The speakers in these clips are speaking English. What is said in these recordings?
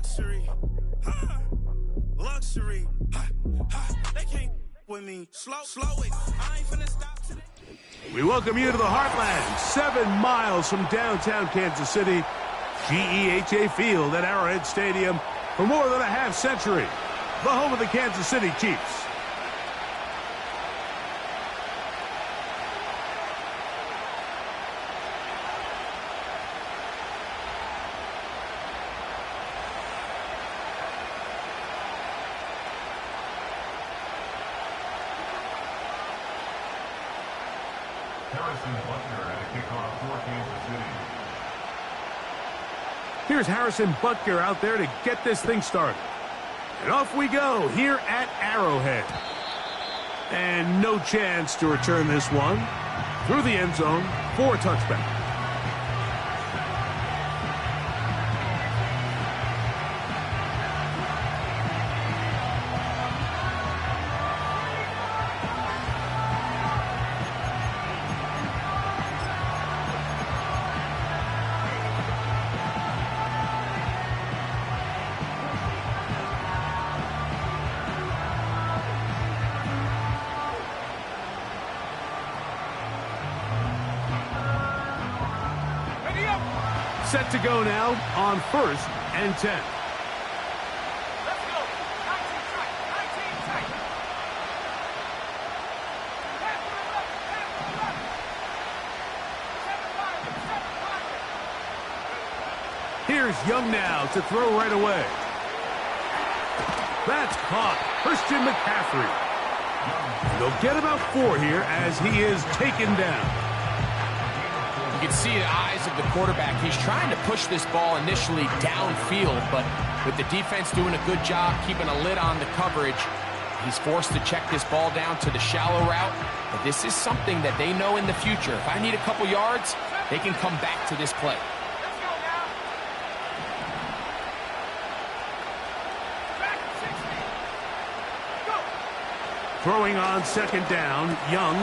luxury, luxury. They can't with me. Slow it. I ain't finna stop today. We welcome you to the Heartland, 7 miles from downtown Kansas City. GEHA Field at Arrowhead Stadium for more than a half century. The home of the Kansas City Chiefs. Here's Harrison Butker out there to get this thing started. And off we go here at Arrowhead. And no chance to return this one through the end zone for a touchback. Set to go now on 1st and 10. Let's go. 19 tight. Here's Young now to throw right away. That's caught. Christian McCaffrey. They'll get about 4 here as he is taken down. You can see the eyes of the quarterback. He's trying to push this ball initially downfield, but with the defense doing a good job keeping a lid on the coverage, he's forced to check this ball down to the shallow route. But this is something that they know in the future. If I need a couple yards, they can come back to this play. Let's go now. Back 60. Go. Throwing on 2nd down, Young.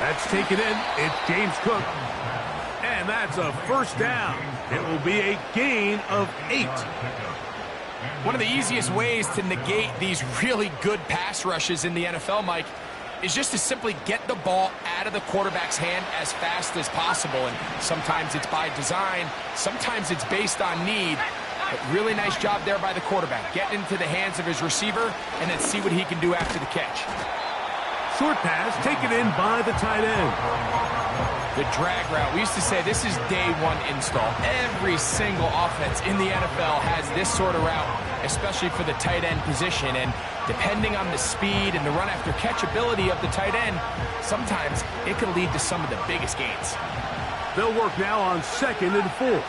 That's taken in. It's James Cook. And that's a 1st down. It will be a gain of 8. One of the easiest ways to negate these really good pass rushes in the NFL, Mike, is just to simply get the ball out of the quarterback's hand as fast as possible. And sometimes it's by design, sometimes it's based on need. But really nice job there by the quarterback. Getting into the hands of his receiver, and then see what he can do after the catch. Short pass taken in by the tight end. The drag route, we used to say this is day 1 install. Every single offense in the NFL has this sort of route, especially for the tight end position. And depending on the speed and the run after catch ability of the tight end, sometimes it can lead to some of the biggest gains. They'll work now on 2nd and 4.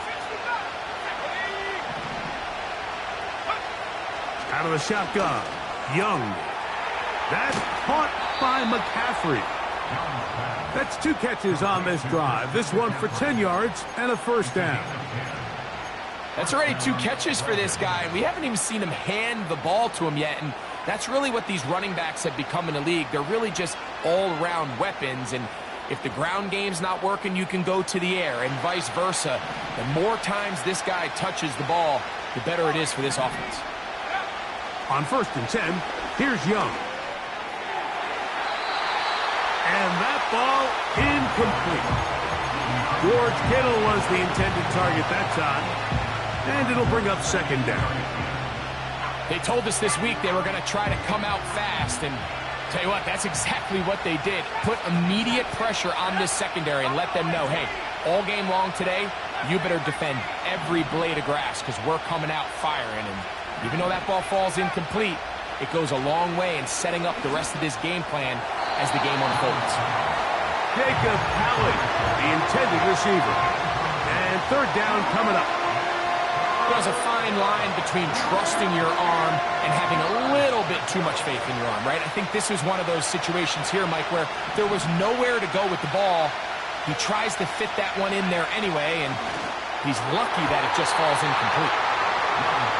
Out of the shotgun, Young. That's caught by McCaffrey. That's 2 catches on this drive. This one for 10 yards and a 1st down. That's already 2 catches for this guy. We haven't even seen him hand the ball to him yet. And that's really what these running backs have become in the league. They're really just all-around weapons. And if the ground game's not working, you can go to the air and vice versa. The more times this guy touches the ball, the better it is for this offense. On 1st and 10, here's Young. And that ball incomplete. George Kittle was the intended target that time. And it'll bring up 2nd down. They told us this week they were going to try to come out fast. And tell you what, that's exactly what they did. Put immediate pressure on this secondary and let them know, hey, all game long today, you better defend every blade of grass because we're coming out firing. And even though that ball falls incomplete, it goes a long way in setting up the rest of this game plan as the game unfolds. Jacob Hallett, the intended receiver. And 3rd down coming up. There's a fine line between trusting your arm and having a little bit too much faith in your arm, right? I think this is one of those situations here, Mike, where there was nowhere to go with the ball. He tries to fit that one in there anyway, and he's lucky that it just falls incomplete.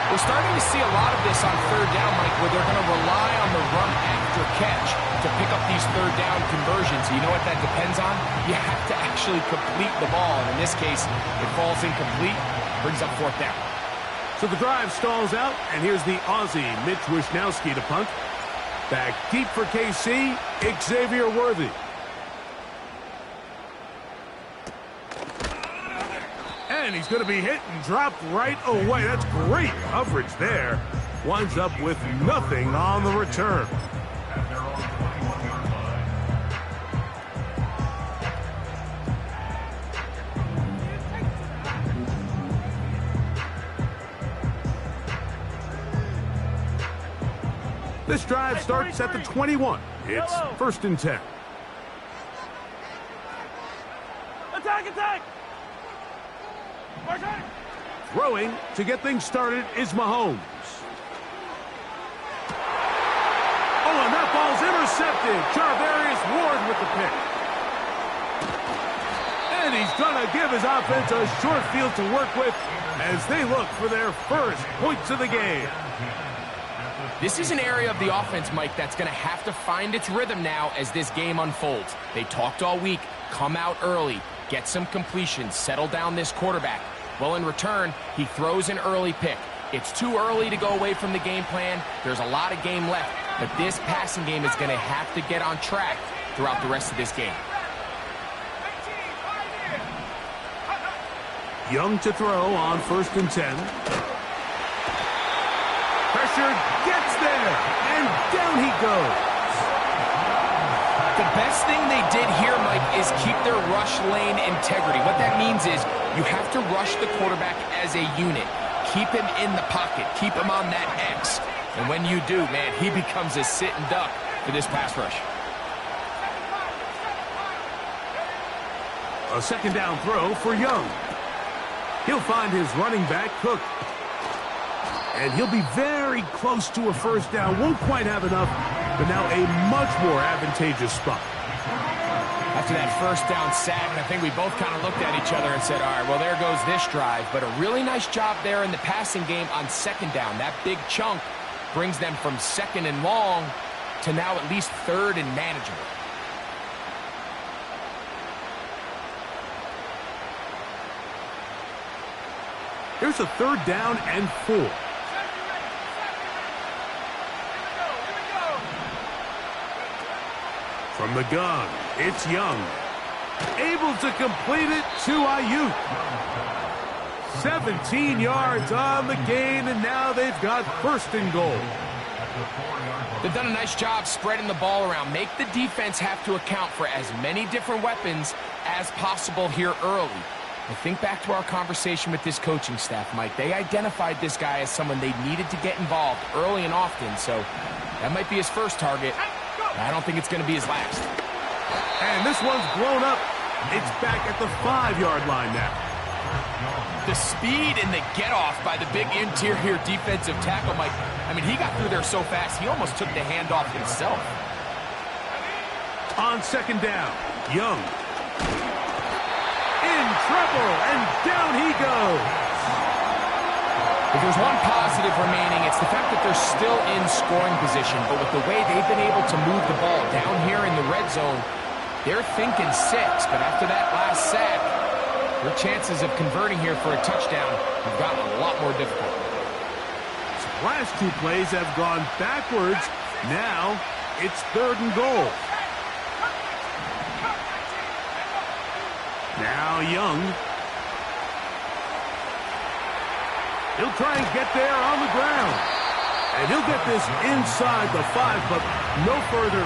We're starting to see a lot of this on 3rd down, Mike, where they're going to rely on the run after catch to pick up these 3rd down conversions. You know what that depends on? You have to actually complete the ball. And in this case, it falls incomplete, brings up 4th down. So the drive stalls out, and here's the Aussie, Mitch Wishnowski, to punt. Back deep for KC, Xavier Worthy. And he's going to be hit and dropped right away. That's great coverage there. Winds up with nothing on the return. This drive starts at the 21. It's 1st and 10. Attack, attack! Throwing to get things started is Mahomes. Oh, and that ball's intercepted. Charvarius Ward with the pick. And he's going to give his offense a short field to work with as they look for their first points of the game. This is an area of the offense, Mike, that's going to have to find its rhythm now as this game unfolds. They talked all week, come out early, get some completions, settle down this quarterback. Well, in return, he throws an early pick. It's too early to go away from the game plan. There's a lot of game left, but this passing game is going to have to get on track throughout the rest of this game. Young to throw on 1st and 10. Pressure gets there, and down he goes. The best thing they did here, Mike, is keep their rush lane integrity. What that means is you have to rush the quarterback as a unit. Keep him in the pocket. Keep him on that X. And when you do, man, he becomes a sitting duck for this pass rush. A 2nd down throw for Young. He'll find his running back, Cook. And he'll be very close to a 1st down. Won't quite have enough, but now a much more advantageous spot. After that 1st down sack, I think we both kind of looked at each other and said, all right, well, there goes this drive. But a really nice job there in the passing game on 2nd down. That big chunk brings them from 2nd and long to now at least 3rd and manageable. Here's a 3rd down and 4. From the gun, it's Young. Able to complete it to Ayuk. 17 yards on the gain, and now they've got 1st and goal. They've done a nice job spreading the ball around. Make the defense have to account for as many different weapons as possible here early. I think back to our conversation with this coaching staff, Mike. They identified this guy as someone they needed to get involved early and often, so that might be his first target. I don't think it's going to be his last. And this one's blown up. It's back at the 5-yard line now. The speed and the get-off by the big interior defensive tackle, Mike. I mean, he got through there so fast, he almost took the handoff himself. On 2nd down, Young. In trouble, and down he goes. If there's one positive remaining, it's the fact that they're still in scoring position. But with the way they've been able to move the ball down here in the red zone, they're thinking 6. But after that last sack, their chances of converting here for a touchdown have gotten a lot more difficult. So last 2 plays have gone backwards. Now it's 3rd and goal. Now Young. He'll try and get there on the ground. And he'll get this inside the 5, but no further.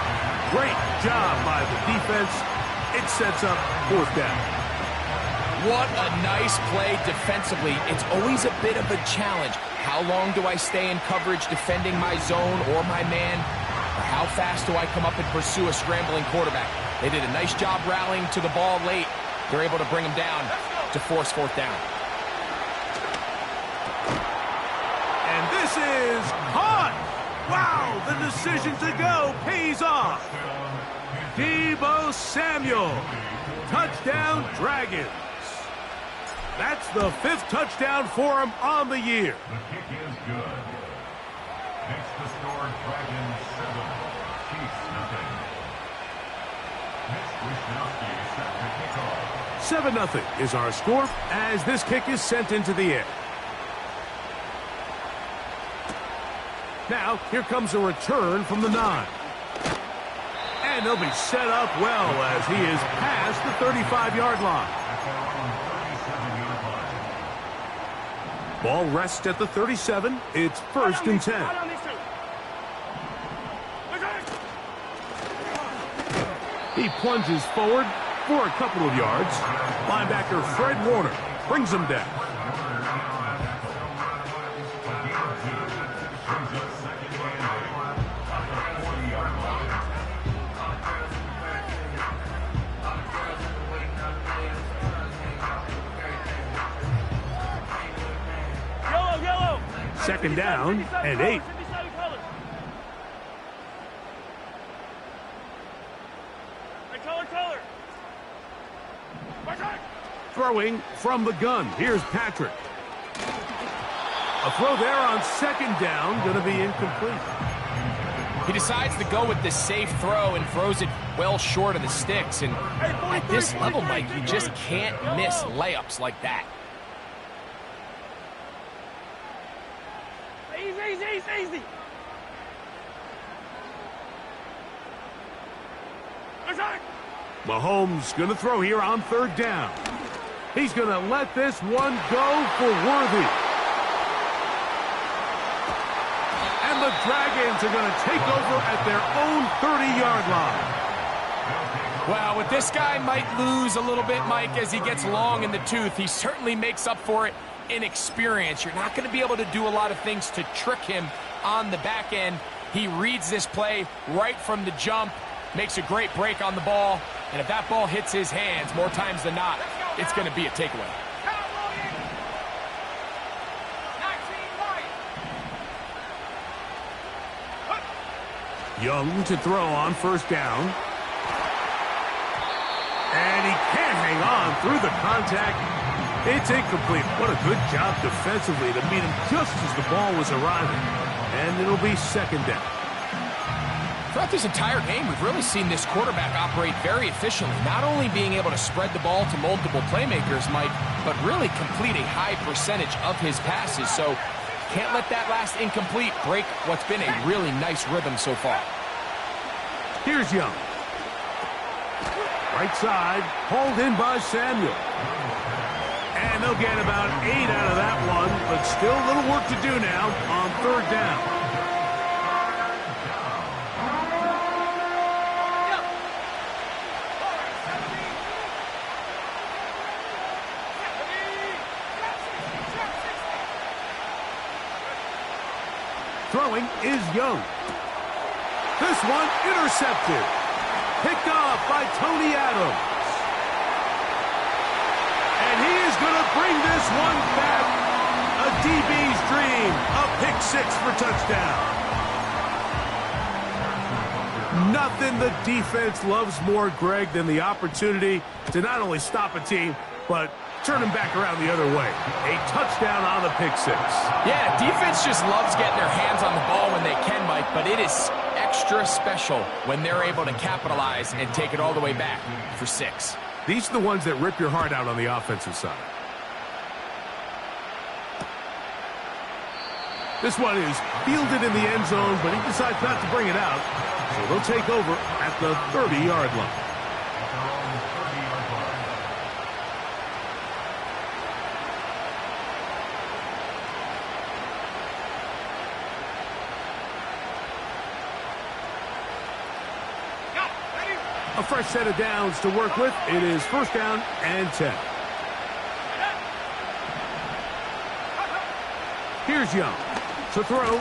Great job by the defense. It sets up 4th down. What a nice play defensively. It's always a bit of a challenge. How long do I stay in coverage defending my zone or my man? Or how fast do I come up and pursue a scrambling quarterback? They did a nice job rallying to the ball late. They're able to bring him down to force 4th down. And this is caught. Wow, the decision to go pays off. Deebo Samuel. Touchdown, Dragons. That's the 5th touchdown for him on the year. The kick is good. Makes the score Dragons 7, Chiefs nothing. Mitch Wishnowski set the kickoff. 7-0 is our score as this kick is sent into the air. Now, here comes a return from the 9. And they'll be set up well as he is past the 35-yard line. Ball rests at the 37. It's 1st and 10. He plunges forward for a couple of yards. Linebacker Fred Warner brings him down. Second down and 8. Throwing from the gun. Here's Patrick. A throw there on 2nd down. Going to be incomplete. He decides to go with the safe throw and throws it well short of the sticks. And at this level, Mike, you just can't miss layups like that. Easy. Mahomes going to throw here on 3rd down. He's going to let this one go for Worthy. And the Dragons are going to take over at their own 30-yard line. Well, with this guy might lose a little bit, Mike, as he gets long in the tooth. He certainly makes up for it in experience. You're not going to be able to do a lot of things to trick him on the back end. He reads this play right from the jump, makes a great break on the ball, and if that ball hits his hands more times than not, it's going to be a takeaway. Young to throw on 1st down. And he can't hang on through the contact. It's incomplete. What a good job defensively to meet him just as the ball was arriving. And it'll be 2nd down. Throughout this entire game, we've really seen this quarterback operate very efficiently, not only being able to spread the ball to multiple playmakers, Mike, but really complete a high percentage of his passes. So can't let that last incomplete break what's been a really nice rhythm so far. Here's Young. Right side, hauled in by Samuel. And they'll get about 8 out of that one, but still a little work to do now on 3rd down. Throwing is Young. This one intercepted. Picked off by Tony Adams. And he is going to bring this one back. A DB's dream. A pick 6 for touchdown. Nothing the defense loves more, Greg, than the opportunity to not only stop a team, but turn him back around the other way. A touchdown on the pick 6. Yeah, defense just loves getting their hands on the ball when they can, Mike, but it is extra special when they're able to capitalize and take it all the way back for 6. These are the ones that rip your heart out on the offensive side. This one is fielded in the end zone, but he decides not to bring it out. So they'll take over at the 30-yard line. A fresh set of downs to work with. It is 1st down and 10. Here's Young to throw,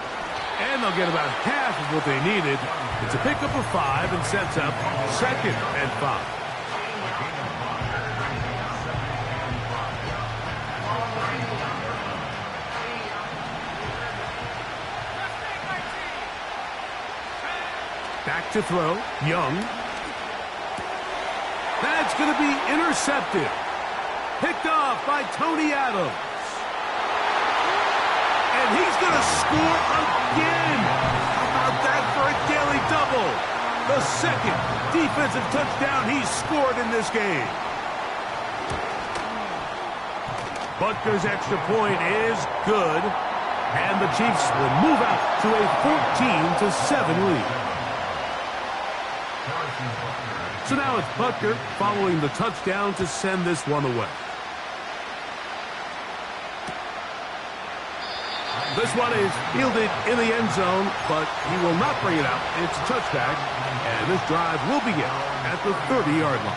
and they'll get about half of what they needed. It's a pickup of 5 and sets up 2nd and 5. Back to throw, Young. That's going to be intercepted. Picked off by Tony Adams. And he's going to score again. How about that for a daily double? The 2nd defensive touchdown he's scored in this game. Butker's extra point is good. And the Chiefs will move out to a 14-7 lead. So now it's Butker following the touchdown to send this one away. This one is fielded in the end zone, but he will not bring it out. It's a touchback, and this drive will begin at the 30-yard line.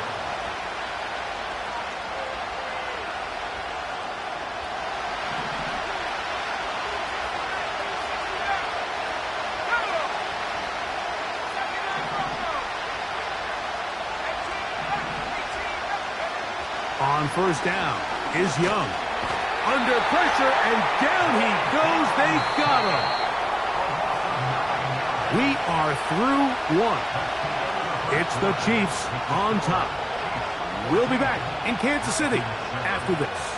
On first down is Young. Under pressure, and down he goes. They got him. We are through one. It's the Chiefs on top. We'll be back in Kansas City after this.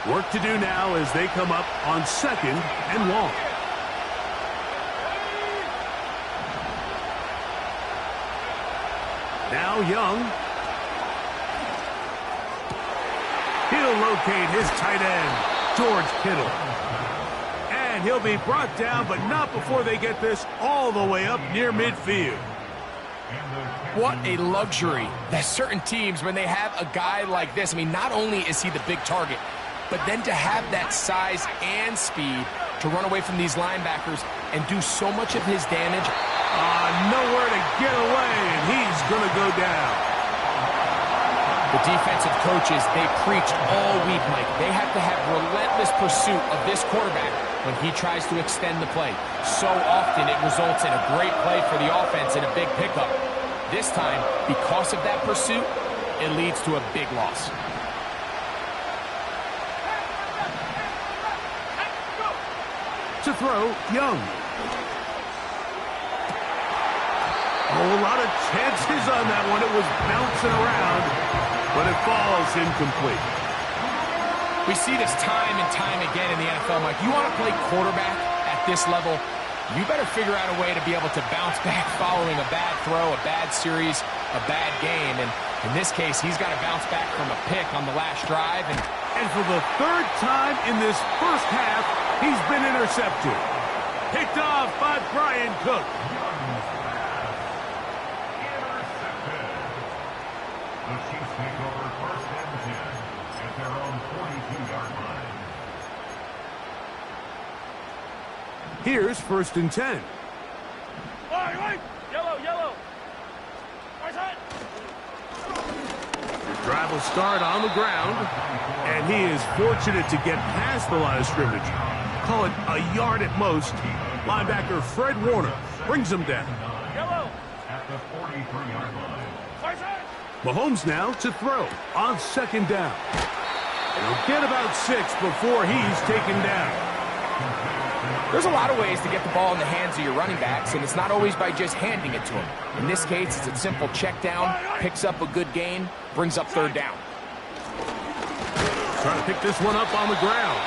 Work to do now as they come up on second and long. Now Young. He'll locate his tight end, George Kittle. And he'll be brought down, but not before they get this all the way up near midfield. What a luxury that certain teams, when they have a guy like this, I mean, not only is he the big target, but then to have that size and speed to run away from these linebackers and do so much of his damage. Nowhere to get away, and he's going to go down. The defensive coaches, they preach all week, Mike. They have to have relentless pursuit of this quarterback when he tries to extend the play. So often it results in a great play for the offense and a big pickup. This time, because of that pursuit, it leads to a big loss. To throw, Young. Oh, a lot of chances on that one. It was bouncing around, but it falls incomplete. We see this time and time again in the NFL, Mike. You want to play quarterback at this level, you better figure out a way to be able to bounce back following a bad throw, a bad series, a bad game. And in this case, he's got to bounce back from a pick on the last drive. And for the third time in this first half, he's been intercepted. Picked off by Brian Cook. The Chiefs take over first and 10 at their own 42-yard line. Here's first and 10. Right. Yellow. Right side. Drive will start on the ground, and he is fortunate to get past the line of scrimmage. Call it a yard at most. Linebacker Fred Warner brings him down. Yellow. At the 43-yard line. Right side. Mahomes now to throw on second down. He'll get about 6 before he's taken down. There's a lot of ways to get the ball in the hands of your running backs, and it's not always by just handing it to them. In this case, it's a simple check down, picks up a good gain, brings up third down. Trying to pick this one up on the ground.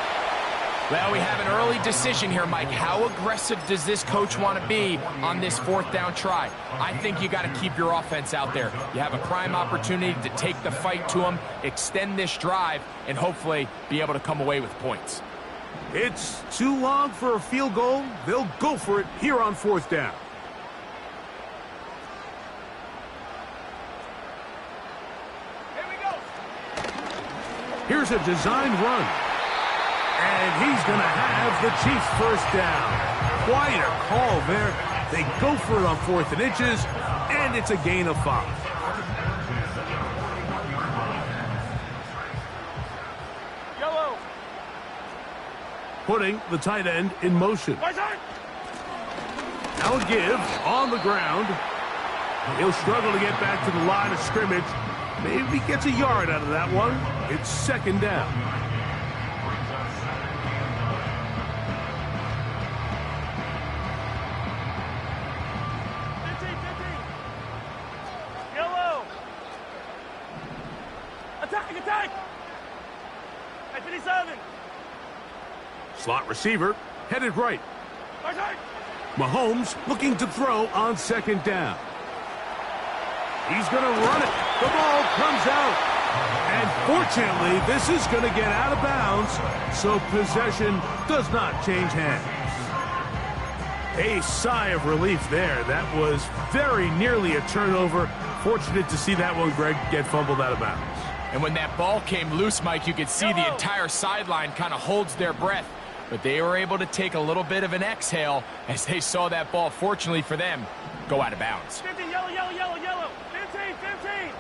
Well, we have an early decision here, Mike. How aggressive does this coach want to be on this fourth down try? I think you got to keep your offense out there. You have a prime opportunity to take the fight to them, extend this drive, and hopefully be able to come away with points. It's too long for a field goal. They'll go for it here on fourth down. Here we go. Here's a designed run. And he's going to have the Chiefs first down. Quite a call there. They go for it on 4th and inches, and it's a gain of 5. Yellow. Putting the tight end in motion. Right side. Now a give on the ground. He'll struggle to get back to the line of scrimmage. Maybe gets a yard out of that one. It's second down. Yellow. Attack. At 57. Slot receiver headed right. Right side. Mahomes looking to throw on second down. He's going to run it. The ball comes out. And fortunately, this is going to get out of bounds, so possession does not change hands. A sigh of relief there. That was very nearly a turnover. Fortunate to see that one, Greg, get fumbled out of bounds. And when that ball came loose, Mike, you could see the entire sideline kind of holds their breath. But they were able to take a little bit of an exhale as they saw that ball, fortunately for them, go out of bounds. 15, yellow, yellow, yellow, yellow. 15, 15.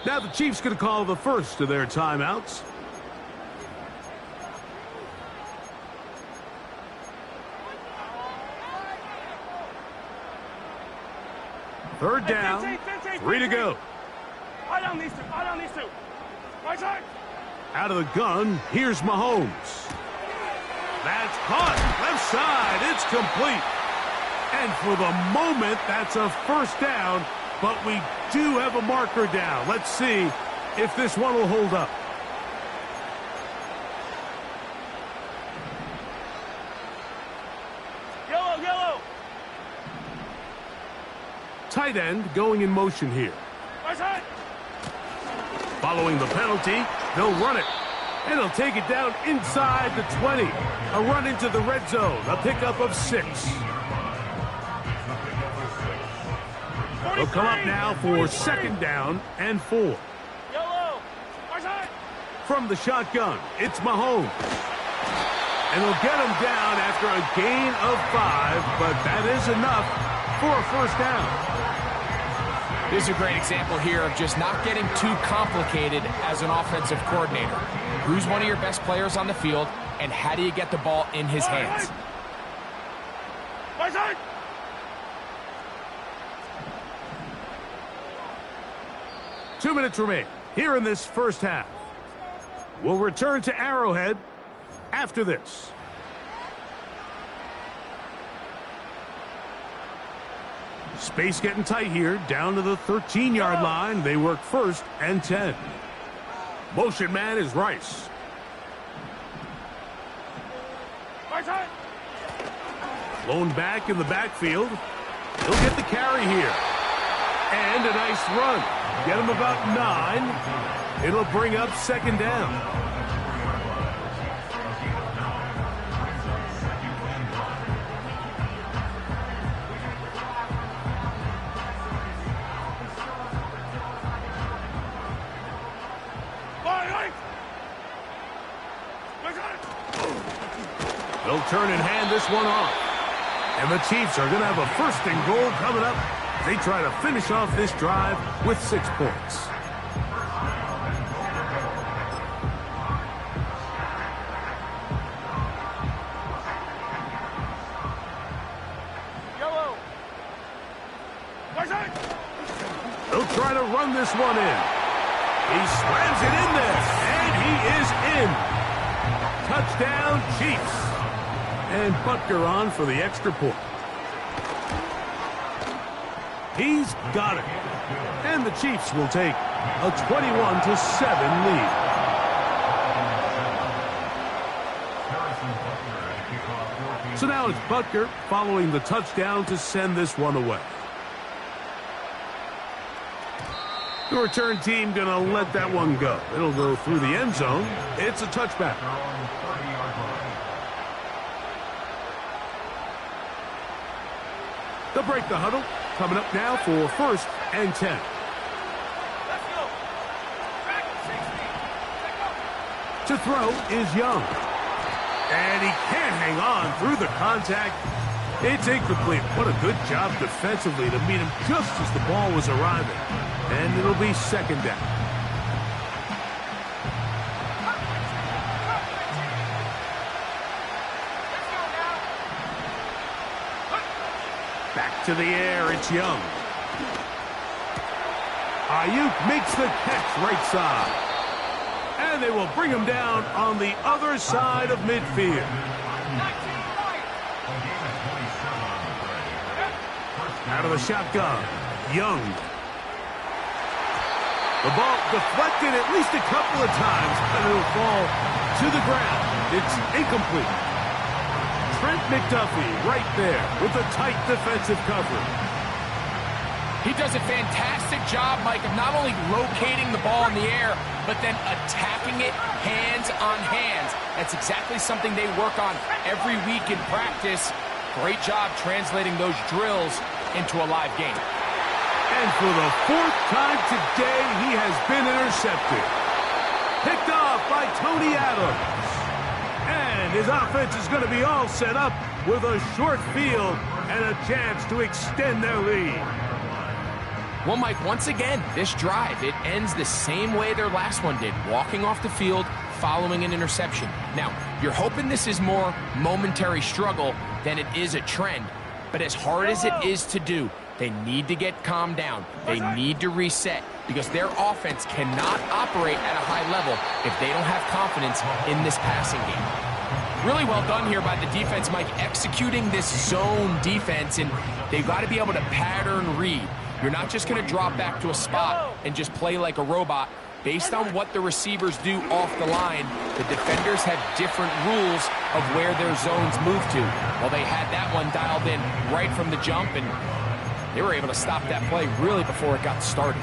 Now the Chiefs going to call the first of their timeouts. Third down, 3 to go. I don't need to. I don't need to. Right side. Out of the gun, here's Mahomes. That's caught. Left side. It's complete. And for the moment, that's a first down, but we do have a marker down. Let's see if this one will hold up. Yellow, yellow. Tight end going in motion here. Right side. Following the penalty, they'll run it. And he'll take it down inside the 20. A run into the red zone. A pickup of 6. They'll come up now for second down and 4. Yellow. Right side. From the shotgun, it's Mahomes. And he'll get him down after a gain of 5, but that is enough for a first down. This is a great example here of just not getting too complicated as an offensive coordinator. Who's one of your best players on the field, and how do you get the ball in his hands? Right side. 2 minutes remain here in this first half. We'll return to Arrowhead after this. Space getting tight here, down to the 13-yard line. They work first and 10. Motion man is Rice. Right side. Blown back in the backfield. He'll get the carry here. And a nice run. Get him about 9. It'll bring up second down. They'll turn and hand this one off. And the Chiefs are going to have a first and goal coming up. They try to finish off this drive with 6 points. Yellow. Right side. They'll try to run this one in. He slams it in there, and he is in. Touchdown, Chiefs. And Butker on for the extra point. He's got it. And the Chiefs will take a 21-7 lead. So now it's Butker following the touchdown to send this one away. The return team going to let that one go. It'll go through the end zone. It's a touchback. They'll break the huddle. Coming up now for first and 10. Let's go. Back 60. To throw is Young. And he can't hang on through the contact. It's incomplete. What a good job defensively to meet him just as the ball was arriving. And it'll be second down. Back to the air, it's Young. Ayuk makes the catch right side. And they will bring him down on the other side of midfield. Out of the shotgun, Young. The ball deflected at least a couple of times, but it'll fall to the ground. It's incomplete. Trent McDuffie right there with a tight defensive coverage. He does a fantastic job, Mike, of not only locating the ball in the air, but then attacking it hands on hands. That's exactly something they work on every week in practice. Great job translating those drills into a live game. And for the fourth time today, he has been intercepted. Picked off by Tony Adams. And his offense is going to be all set up with a short field and a chance to extend their lead. Well, Mike, once again, this drive, it ends the same way their last one did, walking off the field, following an interception. Now, you're hoping this is more momentary struggle than it is a trend, but as hard as it is to do, they need to get calmed down. They need to reset because their offense cannot operate at a high level if they don't have confidence in this passing game. Really well done here by the defense, Mike, executing this zone defense, and they've got to be able to pattern read. You're not just going to drop back to a spot and just play like a robot. Based on what the receivers do off the line, the defenders have different rules of where their zones move to. Well, they had that one dialed in right from the jump, and they were able to stop that play really before it got started.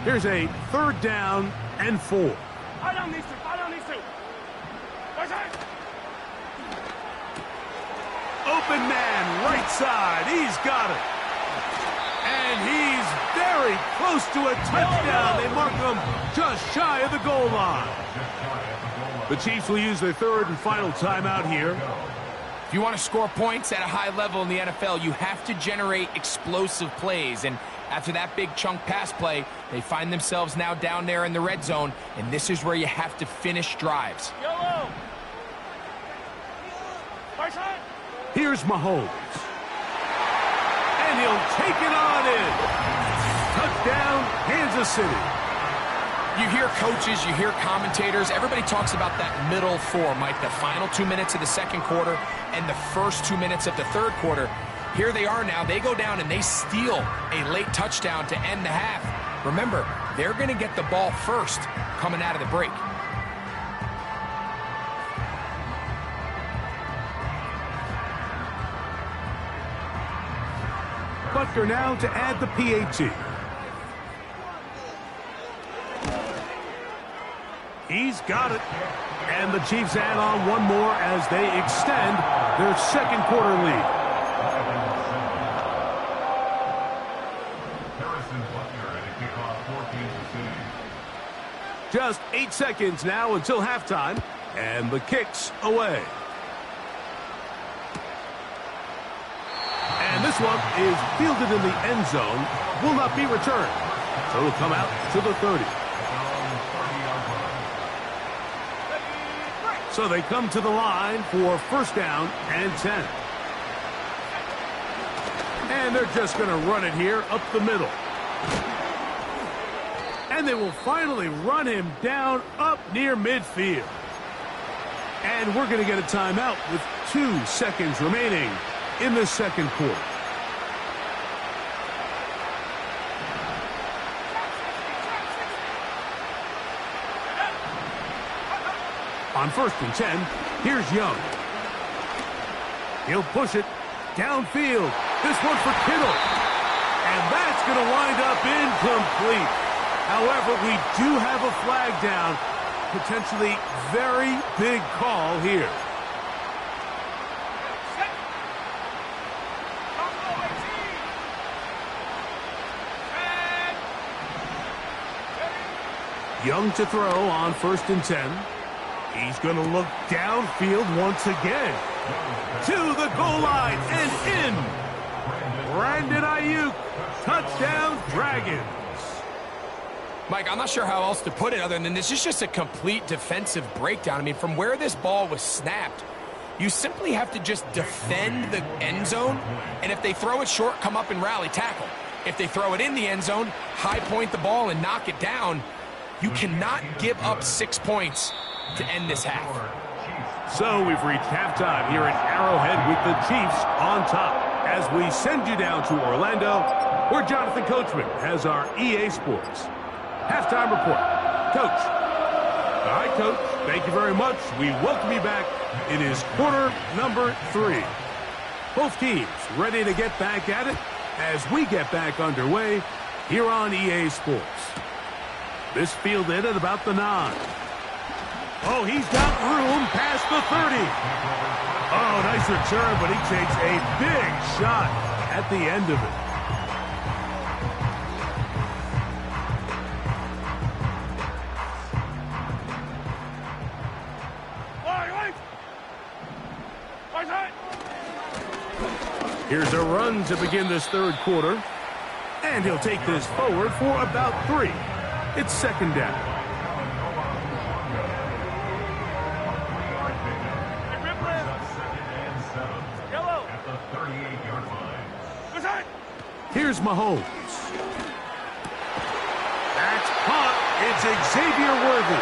Here's a 3rd down and 4. Fall on these two. Fall on these two. Open man, right side. He's got it. And he's very close to a touchdown. They mark him just shy of the goal line. The Chiefs will use their 3rd and final timeout here. If you want to score points at a high level in the NFL, you have to generate explosive plays. And after that big chunk pass play, they find themselves now down there in the red zone. And this is where you have to finish drives. Here's Mahomes. And he'll take it on in. Touchdown, Kansas City. You hear coaches, you hear commentators, everybody talks about that middle 4, Mike, the final 2 minutes of the second quarter and the first 2 minutes of the third quarter. Here they are now. They go down and they steal a late touchdown to end the half. Remember, they're going to get the ball first coming out of the break. Butker now to add the PAT. He's got it. And the Chiefs add on one more as they extend their second quarter lead. Just 8 seconds now until halftime. And the kick's away. And this one is fielded in the end zone. Will not be returned. So it'll come out to the 30. So they come to the line for 1st down and 10. And they're just going to run it here up the middle. And they will finally run him down up near midfield. And we're going to get a timeout with 2 seconds remaining in the second quarter. On 1st and 10, here's Young. He'll push it downfield. This one for Kittle. And that's going to wind up incomplete. However, we do have a flag down. Potentially very big call here. Young to throw on 1st and 10. He's going to look downfield once again. To the goal line and in. Brandon Ayuk. Touchdown, Dragons. Mike, I'm not sure how else to put it other than this is just a complete defensive breakdown. I mean, from where this ball was snapped, you simply have to just defend the end zone. And if they throw it short, come up and rally tackle. If they throw it in the end zone, high point the ball and knock it down. You cannot give up 6 points to end this half. So we've reached halftime here at Arrowhead with the Chiefs on top. as we send you down to Orlando, where Jonathan Coachman has our EA Sports halftime report. Coach. All right, Coach. Thank you very much. We welcome you back. It is quarter number 3. Both teams ready to get back at it as we get back underway here on EA Sports. This fielded at about the 9. Oh, he's got room past the 30. Oh, nice return, but he takes a big shot at the end of it. Here's a run to begin this third quarter. And he'll take this forward for about 3. It's second down. Here's Mahomes. That's caught. It's Xavier Worthy.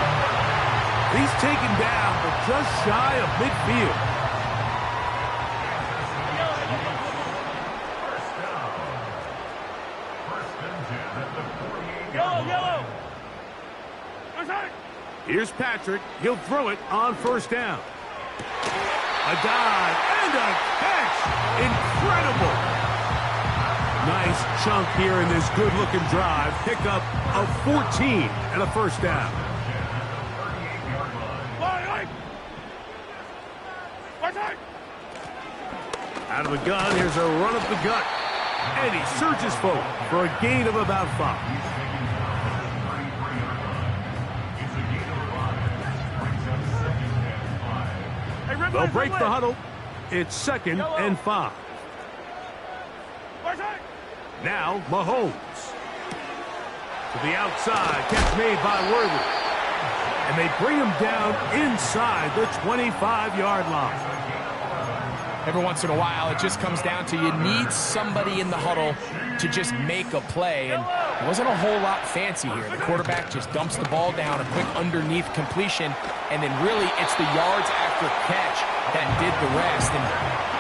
He's taken down, but just shy of midfield. Here's Patrick. He'll throw it on first down. A dive and a catch. Incredible. Nice chunk here in this good-looking drive. Pick up of 14 and a first down. Out of the gun, here's a run up the gut. And he surges forward for a gain of about 5. They'll break the huddle. It's second and 5. Now Mahomes. To the outside. Catch made by Worthy. And they bring him down inside the 25-yard line. Every once in a while, it just comes down to you need somebody in the huddle to just make a play. And it wasn't a whole lot fancy here. The quarterback just dumps the ball down, a quick underneath completion, and then really it's the yards after catch that did the rest. And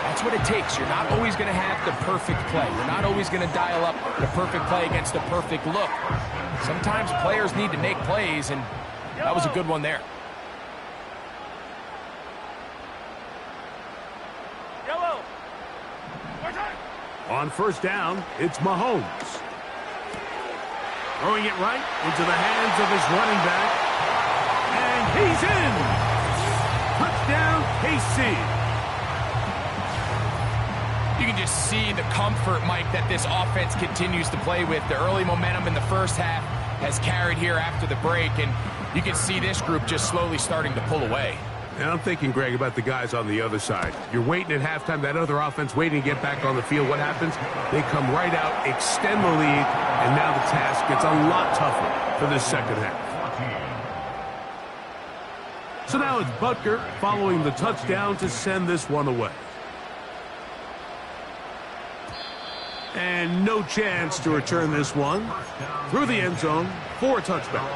that's what it takes. You're not always going to have the perfect play. You're not always going to dial up the perfect play against the perfect look. Sometimes players need to make plays, and that was a good one there. On first down, it's Mahomes. Throwing it right into the hands of his running back. And he's in! Touchdown, KC. You can just see the comfort, Mike, that this offense continues to play with. The early momentum in the first half has carried here after the break, and you can see this group just slowly starting to pull away. And I'm thinking, Greg, about the guys on the other side. You're waiting at halftime, that other offense waiting to get back on the field. What happens? They come right out, extend the lead, and now the task gets a lot tougher for this second half. So now it's Butker following the touchdown to send this one away. And no chance to return this one through the end zone for a touchback.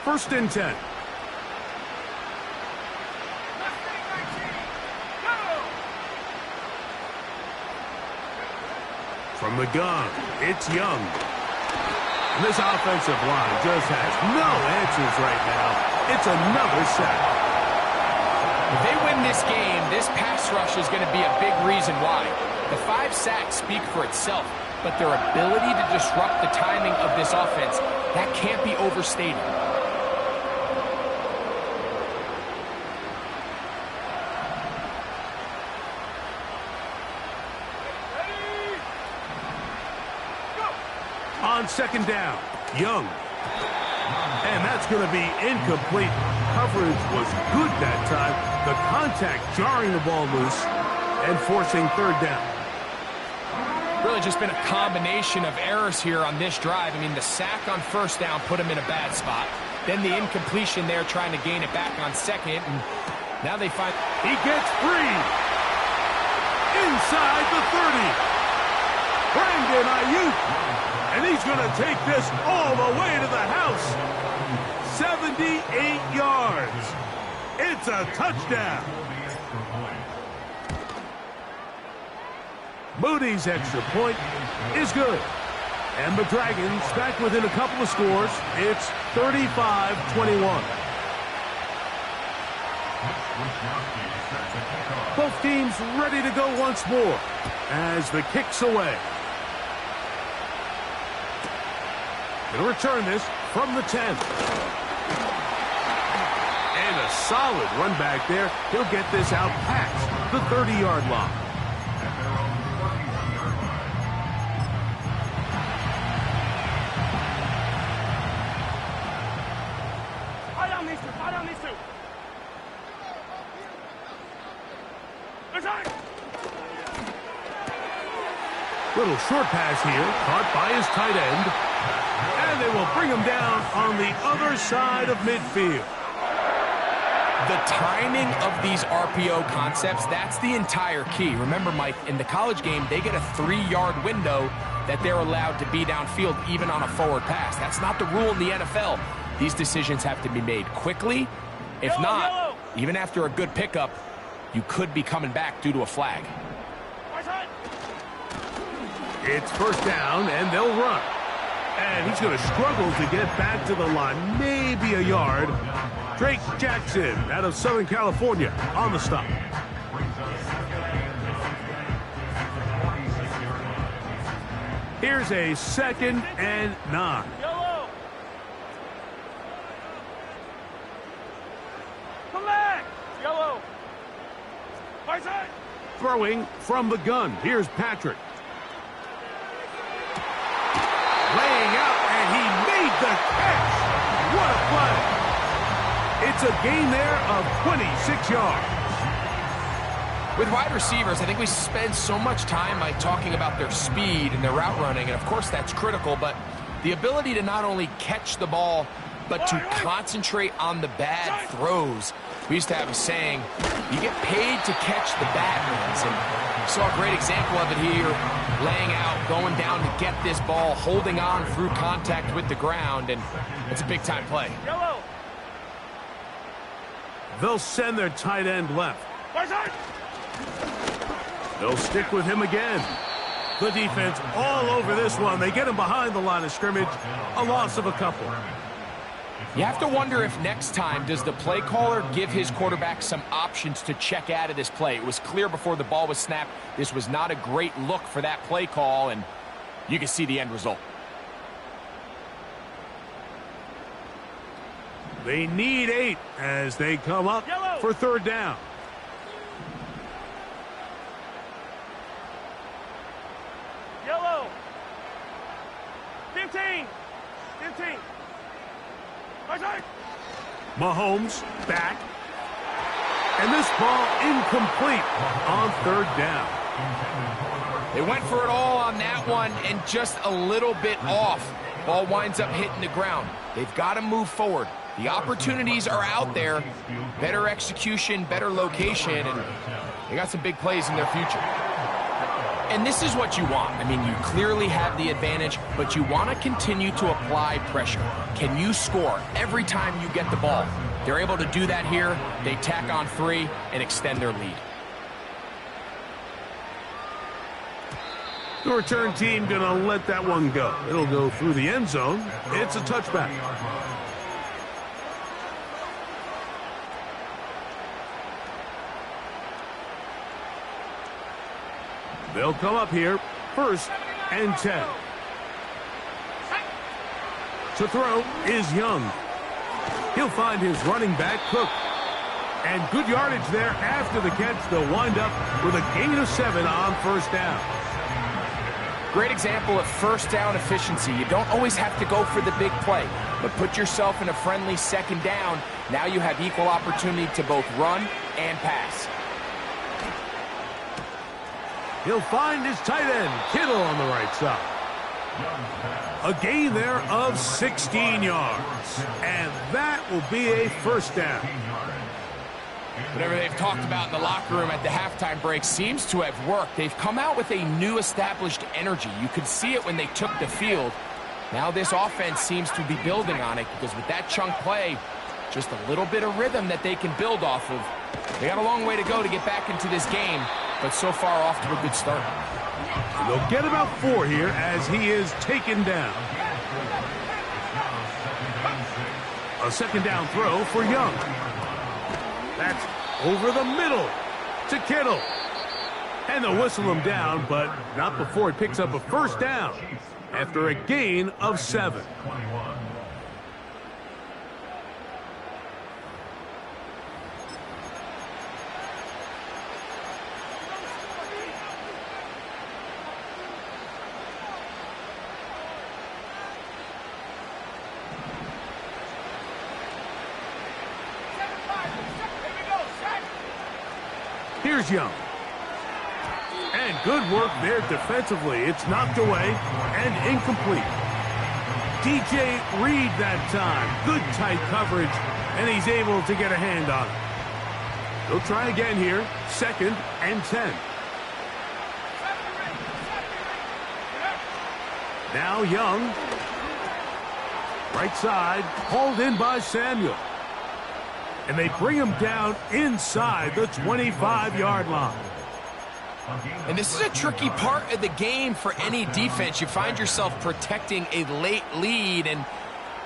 First and 10. From the gun, it's Young. And this offensive line just has no answers right now. It's another sack. If they win this game, this pass rush is going to be a big reason why. The 5 sacks speak for itself, but their ability to disrupt the timing of this offense, that can't be overstated. On second down, Young. And that's going to be incomplete. Coverage was good that time. The contact jarring the ball loose and forcing third down. Really just been a combination of errors here on this drive. I mean, the sack on first down put him in a bad spot. Then the incompletion there trying to gain it back on second. And now they find... He gets free. Inside the 30. Brandon Ayuk. And he's going to take this all the way to the house. 78 yards. It's a touchdown. Moody's extra point is good. And the Dragons back within a couple of scores. It's 35-21. Both teams ready to go once more as the kick's away. Going to return this from the 10. And a solid run back there. He'll get this out past the 30-yard line. Eye on these two. Return. Little short pass here, caught by his tight end. And they will bring him down on the other side of midfield. The timing of these RPO concepts, that's the entire key. Remember, Mike, in the college game, they get a 3-yard window that they're allowed to be downfield even on a forward pass. That's not the rule in the NFL. These decisions have to be made quickly. If not, even after a good pickup, you could be coming back due to a flag. It's first down, and they'll run. And he's going to struggle to get back to the line, maybe a yard. Drake Jackson out of Southern California on the stop. Here's a 2nd and 9. Yellow. Come back. Yellow. Right side. Throwing from the gun. Here's Patrick. Laying out, and he made the catch. What a play. It's a gain there of 26 yards. With wide receivers, I think we spend so much time by talking about their speed and their route running, and of course that's critical, but the ability to not only catch the ball, but to concentrate on the bad throws. We used to have a saying, you get paid to catch the bad ones, and we saw a great example of it here, laying out, going down to get this ball, holding on through contact with the ground, and it's a big-time play. Yellow. They'll send their tight end left. Right side. They'll stick with him again. The defense all over this one. They get him behind the line of scrimmage. A loss of a couple. You have to wonder if next time, does the play caller give his quarterback some options to check out of this play? It was clear before the ball was snapped. This was not a great look for that play call, and you can see the end result. They need 8 as they come up for third down. Yellow. 15. Right side. Mahomes back. And this ball incomplete on third down. They went for it all on that one and just a little bit off. Ball winds up hitting the ground. They've got to move forward. The opportunities are out there. Better execution, better location, and they got some big plays in their future. And this is what you want. I mean, you clearly have the advantage, but you want to continue to apply pressure. Can you score every time you get the ball? They're able to do that here. They tack on 3 and extend their lead. The return team going to let that one go. It'll go through the end zone. It's a touchback. They'll come up here, 1st and 10. To throw is Young. He'll find his running back, Cook. And good yardage there after the catch. They'll wind up with a gain of 7 on first down. Great example of first down efficiency. You don't always have to go for the big play, but put yourself in a friendly second down. Now you have equal opportunity to both run and pass. He'll find his tight end, Kittle, on the right side. A gain there of 16 yards. And that will be a first down. Whatever they've talked about in the locker room at the halftime break seems to have worked. They've come out with a new established energy. You could see it when they took the field. Now this offense seems to be building on it because with that chunk play, Just a little bit of rhythm that they can build off of. They got a long way to go to get back into this game, but so far off to a good start. They'll get about 4 here as he is taken down. A second down throw for Young. That's over the middle to Kittle. And they'll whistle him down, but not before he picks up a first down after a gain of 7. Here's Young. And good work there defensively. It's knocked away and incomplete. DJ Reed that time. Good tight coverage, and he's able to get a hand on it. They'll try again here. 2nd and 10. Now Young. Right side, hauled in by Samuel. And they bring him down inside the 25-yard line. And this is a tricky part of the game for any defense. You find yourself protecting a late lead, and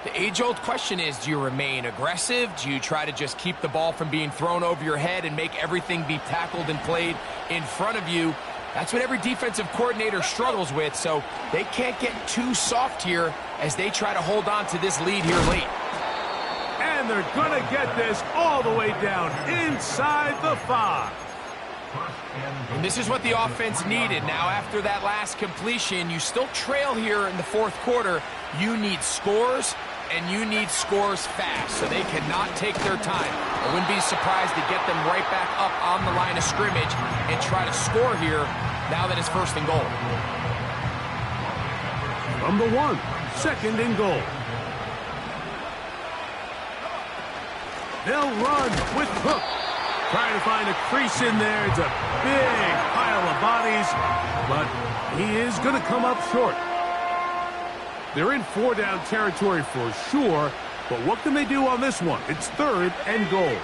the age-old question is, do you remain aggressive? Do you try to just keep the ball from being thrown over your head and make everything be tackled and played in front of you? That's what every defensive coordinator struggles with, so they can't get too soft here as they try to hold on to this lead here late. And they're going to get this all the way down inside the 5. And this is what the offense needed. Now, after that last completion, you still trail here in the 4th quarter. You need scores, and you need scores fast, so they cannot take their time. I wouldn't be surprised to get them right back up on the line of scrimmage and try to score here now that it's 1st and goal. From the 1, 2nd and goal. They'll run with Cook. Trying to find a crease in there. It's a big pile of bodies, but he is going to come up short. They're in 4-down territory for sure, but what can they do on this one? It's 3rd and goal.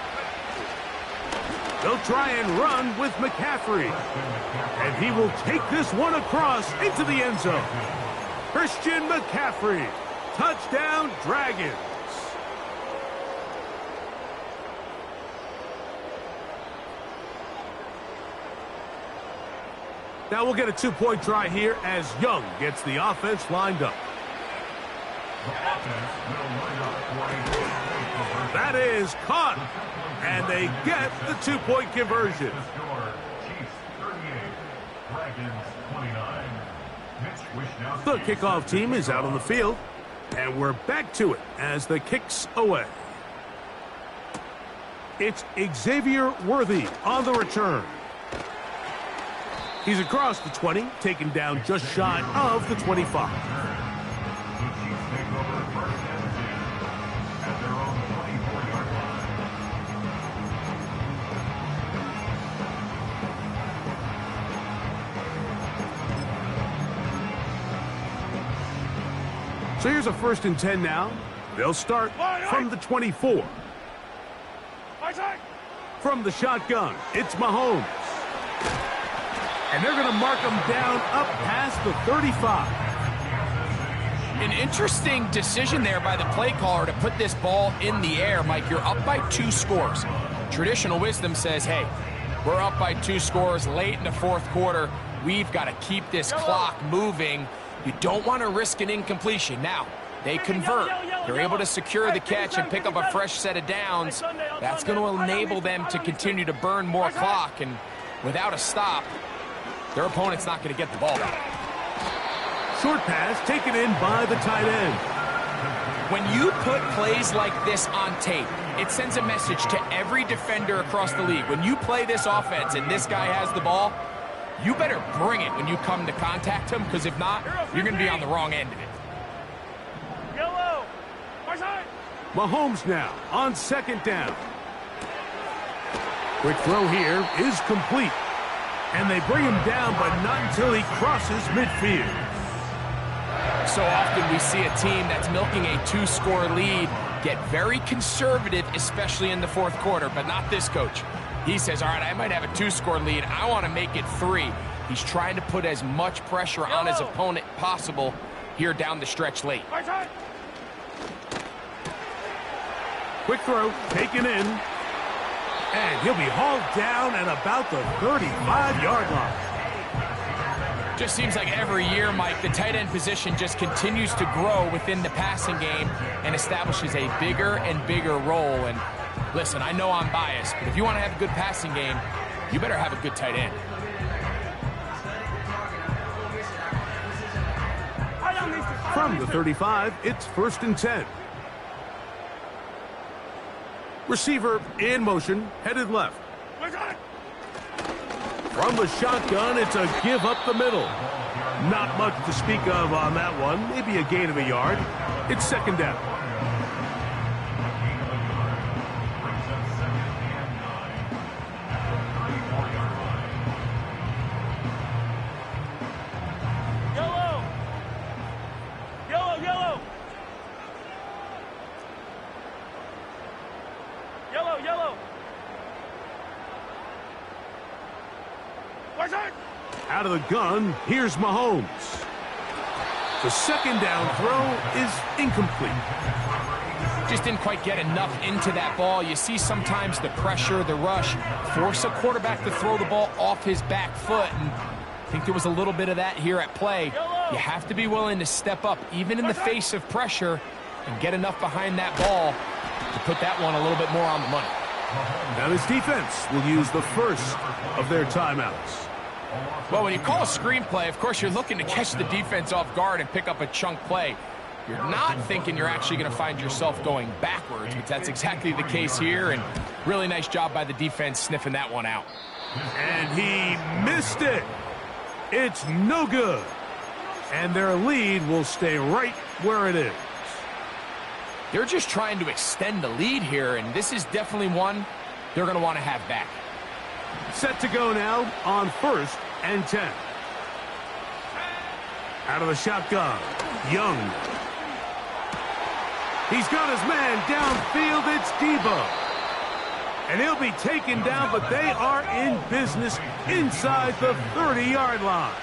They'll try and run with McCaffrey, and he will take this one across into the end zone. Christian McCaffrey, touchdown Dragons. Now we'll get a 2-point try here as Young gets the offense lined up. That is caught, and they get the 2-point conversion. The kickoff team is out on the field, and we're back to it as the kick's away. It's Xavier Worthy on the return. He's across the 20, taken down just shy of the 25. So here's a 1st and 10 now. They'll start from the 24. From the shotgun, it's Mahomes. And they're going to mark him down up past the 35. An interesting decision there by the play caller to put this ball in the air. Mike, you're up by 2 scores. Traditional wisdom says, hey, we're up by 2 scores late in the 4th quarter. We've got to keep this clock moving. You don't want to risk an incompletion. Now, they convert. They're able to secure the catch and pick up a fresh set of downs. That's going to enable them to continue to burn more clock. And without a stop, their opponent's not going to get the ball back. Short pass taken in by the tight end. When you put plays like this on tape, it sends a message to every defender across the league. When you play this offense and this guy has the ball, you better bring it when you come to contact him, because if not, you're going to be on the wrong end of it. Yellow. Mahomes now on 2nd down. Quick throw here is complete. And they bring him down, but not until he crosses midfield. So often we see a team that's milking a 2-score lead get very conservative, especially in the fourth quarter, but not this coach. He says, all right, I might have a 2-score lead. I want to make it 3. He's trying to put as much pressure on his opponent possible here down the stretch late. Quick throw, taken in. And he'll be hauled down at about the 35-yard line. Just seems like every year, Mike, the tight end position just continues to grow within the passing game and establishes a bigger and bigger role. And listen, I know I'm biased, but if you want to have a good passing game, you better have a good tight end. From the 35, it's 1st and 10. Receiver in motion, headed left. From the shotgun, it's a give up the middle. Not much to speak of on that one. Maybe a gain of a yard. It's 2nd down. Out of the gun, here's Mahomes. The 2nd down throw is incomplete. Just didn't quite get enough into that ball. You see sometimes the pressure, the rush, force a quarterback to throw the ball off his back foot. And I think there was a little bit of that here at play. You have to be willing to step up, even in the face of pressure, and get enough behind that ball to put that one a little bit more on the money. Now this defense will use the first of their timeouts. Well, when you call a screenplay, of course, you're looking to catch the defense off guard and pick up a chunk play. You're not thinking you're actually going to find yourself going backwards, but that's exactly the case here, and really nice job by the defense sniffing that one out. And he missed it. It's no good. And their lead will stay right where it is. They're just trying to extend the lead here, and this is definitely one they're going to want to have back. Set to go now on 1st and 10. Out of the shotgun, Young. He's got his man downfield. It's Debo. And he'll be taken down, but they are in business inside the 30-yard line.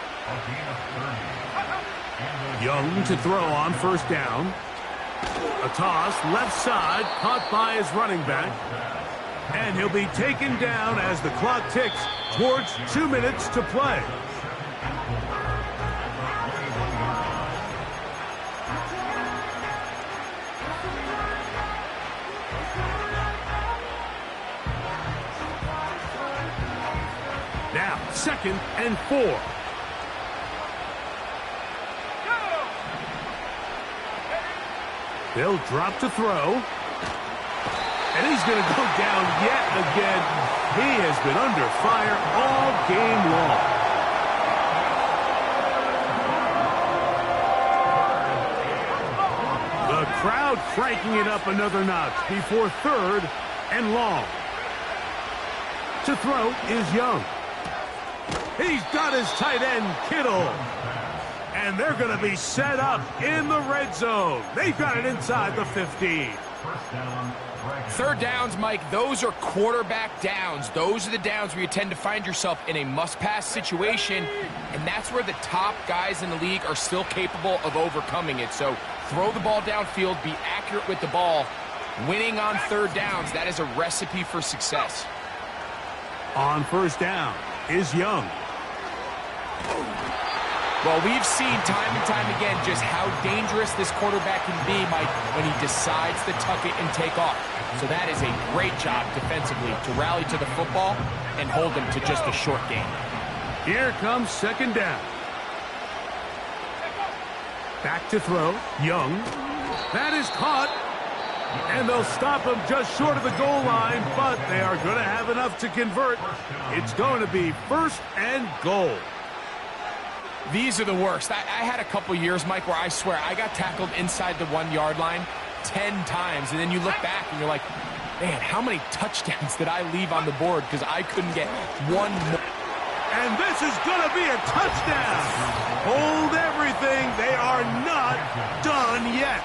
Young to throw on 1st down. A toss, left side, caught by his running back. And he'll be taken down as the clock ticks towards 2 minutes to play. Now, 2nd and 4. They'll drop to throw. And he's going to go down yet again. He has been under fire all game long. The crowd cranking it up another notch before 3rd and long. To throw is Young. He's got his tight end, Kittle. And they're going to be set up in the red zone. They've got it inside the 15. 3rd downs, Mike, those are quarterback downs. Those are the downs where you tend to find yourself in a must-pass situation, and that's where the top guys in the league are still capable of overcoming it. So throw the ball downfield, be accurate with the ball. Winning on 3rd downs, that is a recipe for success. On 1st down is Young. Well, we've seen time and time again just how dangerous this quarterback can be, Mike, when he decides to tuck it and take off. So that is a great job defensively to rally to the football and hold them to just a short game. Here comes 2nd down. Back to throw, Young. That is caught. And they'll stop him just short of the goal line, but they are going to have enough to convert. It's going to be 1st and goal. These are the worst. I had a couple years, Mike, where I swear I got tackled inside the 1-yard line 10 times, and then you look back and you're like, man, how many touchdowns did I leave on the board because I couldn't get one more? And this is going to be a touchdown. Hold everything. They are not done yet.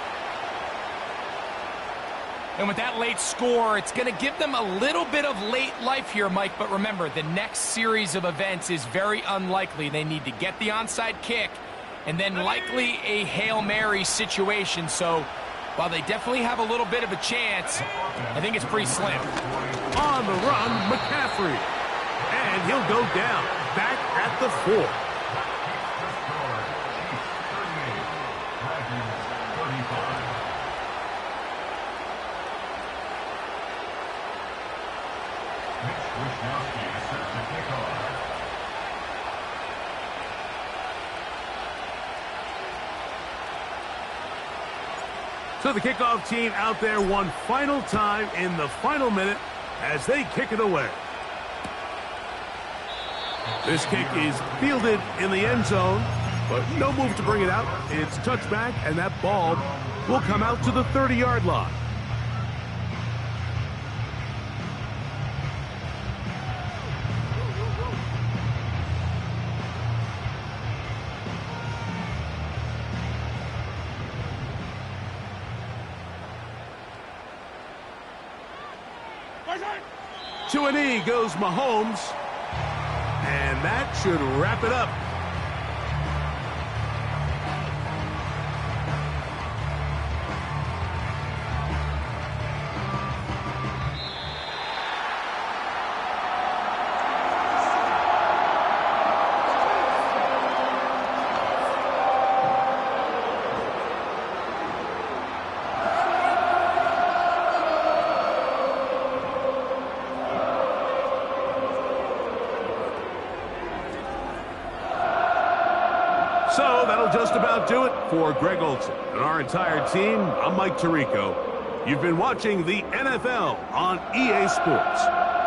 And with that late score, it's going to give them a little bit of late life here, Mike. But remember, the next series of events is very unlikely. They need to get the onside kick and then likely a Hail Mary situation. So while they definitely have a little bit of a chance, I think it's pretty slim. On the run, McCaffrey. And he'll go down, back at the 4. So the kickoff team out there one final time in the final minute as they kick it away. This kick is fielded in the end zone, but no move to bring it out. It's touchback, and that ball will come out to the 30-yard line. To a knee goes Mahomes, and that should wrap it up. So that'll just about do it for Greg Olsen and our entire team. I'm Mike Tirico. You've been watching the NFL on EA Sports.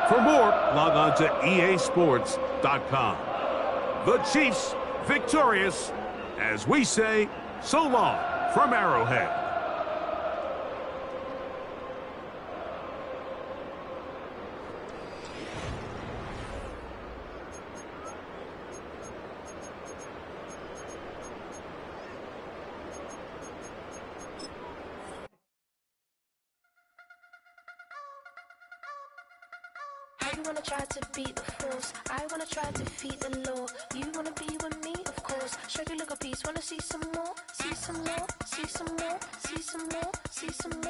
For more, log on to easports.com. The Chiefs victorious, as we say, so long from Arrowhead. You wanna try to beat the force, I wanna try to defeat the law. You wanna be with me, of course. Show you look a piece, wanna see some more, see some more, see some more, see some more, see some more.